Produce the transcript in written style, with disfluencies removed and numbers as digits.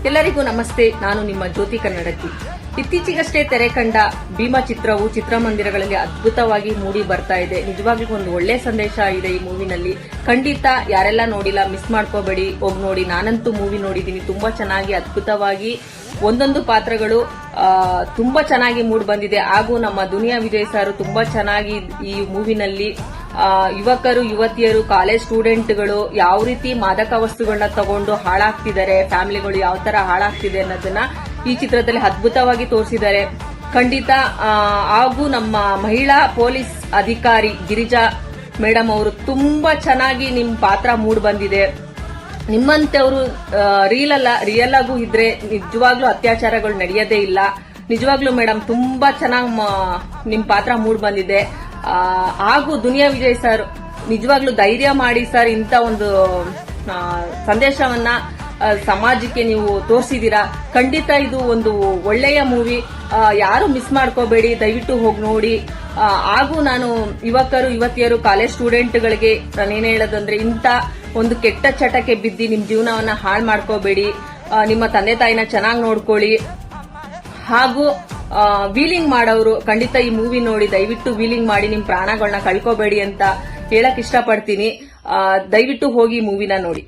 ಎಲ್ಲರಿಗೂ ನಮಸ್ತೆ. ನಾನು ನಿಮ್ಮ ಜ್ಯೋತಿ ಕನ್ನಡತಿ. ಇತ್ತೀಚೆಗಷ್ಟೇ ತೆರೆ ಕಂಡ ಭೀಮಾ ಚಿತ್ರವು ಚಿತ್ರಮಂದಿರಗಳಲ್ಲಿ ಅದ್ಭುತವಾಗಿ ಮೂಡಿ ಬರ್ತಾ ಇದೆ. ನಿಜವಾಗ್ಲೂ ಒಂದು ಒಳ್ಳೆ ಸಂದೇಶ ಇದೆ ಈ ಮೂವಿನಲ್ಲಿ. ಖಂಡಿತ ಯಾರೆಲ್ಲ ನೋಡಿಲ್ಲ ಮಿಸ್ ಮಾಡ್ಕೋಬೇಡಿ, ಹೋಗಿ ನೋಡಿ. ನಾನಂತೂ ಮೂವಿ ನೋಡಿದ್ದೀನಿ. ತುಂಬಾ ಚೆನ್ನಾಗಿ ಅದ್ಭುತವಾಗಿ ಒಂದೊಂದು ಪಾತ್ರಗಳು ತುಂಬಾ ಚೆನ್ನಾಗಿ ಮೂಡ್ ಬಂದಿದೆ. ಹಾಗೂ ನಮ್ಮ ದುನಿಯಾ ವಿಜಯ್ ಸರ್ ತುಂಬಾ ಚೆನ್ನಾಗಿ ಈ ಮೂವಿನಲ್ಲಿ ಯುವಕರು ಯುವತಿಯರು ಕಾಲೇಜ್ ಸ್ಟೂಡೆಂಟ್ಗಳು ಯಾವ ರೀತಿ ಮಾದಕ ವಸ್ತುಗಳನ್ನ ತಗೊಂಡು ಹಾಳಾಗ್ತಿದ್ದಾರೆ, ಫ್ಯಾಮಿಲಿಗಳು ಯಾವ ತರ ಹಾಳಾಗ್ತಿದೆ ಅನ್ನೋದನ್ನ ಈ ಚಿತ್ರದಲ್ಲಿ ಅದ್ಭುತವಾಗಿ ತೋರಿಸಿದ್ದಾರೆ. ಖಂಡಿತ. ಹಾಗೂ ನಮ್ಮ ಮಹಿಳಾ ಪೊಲೀಸ್ ಅಧಿಕಾರಿ ಗಿರಿಜಾ ಮೇಡಮ್ ಅವರು ತುಂಬಾ ಚೆನ್ನಾಗಿ ನಿಮ್ ಪಾತ್ರ ಮೂಡ್ ಬಂದಿದೆ. ನಿಮ್ಮಂತವರು ರಿಯಲ್ ಆಗೂ ಇದ್ರೆ ನಿಜವಾಗ್ಲೂ ಅತ್ಯಾಚಾರಗಳು ನಡೆಯೋದೇ ಇಲ್ಲ. ನಿಜವಾಗ್ಲೂ ಮೇಡಮ್ ತುಂಬಾ ಚೆನ್ನಾಗಿ ನಿಮ್ ಪಾತ್ರ ಮೂಡ್ ಬಂದಿದೆ. ಹಾಗೂ ದುನಿಯಾ ವಿಜಯ್ ಸರ್ ನಿಜವಾಗ್ಲೂ ಧೈರ್ಯ ಮಾಡಿ ಸರ್, ಇಂತ ಒಂದು ಸಂದೇಶವನ್ನ ಸಮಾಜಕ್ಕೆ ನೀವು ತೋರಿಸಿದೀರಾ. ಖಂಡಿತ ಇದು ಒಂದು ಒಳ್ಳೆಯ ಮೂವಿ. ಯಾರು ಮಿಸ್ ಮಾಡ್ಕೋಬೇಡಿ, ದಯವಿಟ್ಟು ಹೋಗಿ ನೋಡಿ. ಹಾಗೂ ನಾನು ಯುವಕರು ಯುವತಿಯರು ಕಾಲೇಜ್ ಸ್ಟೂಡೆಂಟ್ಗಳಿಗೆ ನಾನೇನು ಹೇಳೋದಂದ್ರೆ, ಇಂತ ಒಂದು ಕೆಟ್ಟ ಚಟಕ್ಕೆ ಬಿದ್ದಿ ನಿಮ್ ಜೀವನವನ್ನ ಹಾಳು ಮಾಡ್ಕೋಬೇಡಿ. ನಿಮ್ಮ ತಂದೆ ತಾಯಿನ ಚೆನ್ನಾಗಿ ನೋಡ್ಕೊಳ್ಳಿ. ಹಾಗೂ ವೀಲಿಂಗ್ ಮಾಡೋರು ಖಂಡಿತ ಈ ಮೂವಿ ನೋಡಿ ದಯವಿಟ್ಟು ವೀಲಿಂಗ್ ಮಾಡಿ ನಿಮ್ ಪ್ರಾಣಗಳನ್ನ ಕಳ್ಕೋಬೇಡಿ ಅಂತ ಹೇಳಕ್ ಇಷ್ಟಪಡ್ತೀನಿ. ದಯವಿಟ್ಟು ಹೋಗಿ ಮೂವಿನ ನೋಡಿ.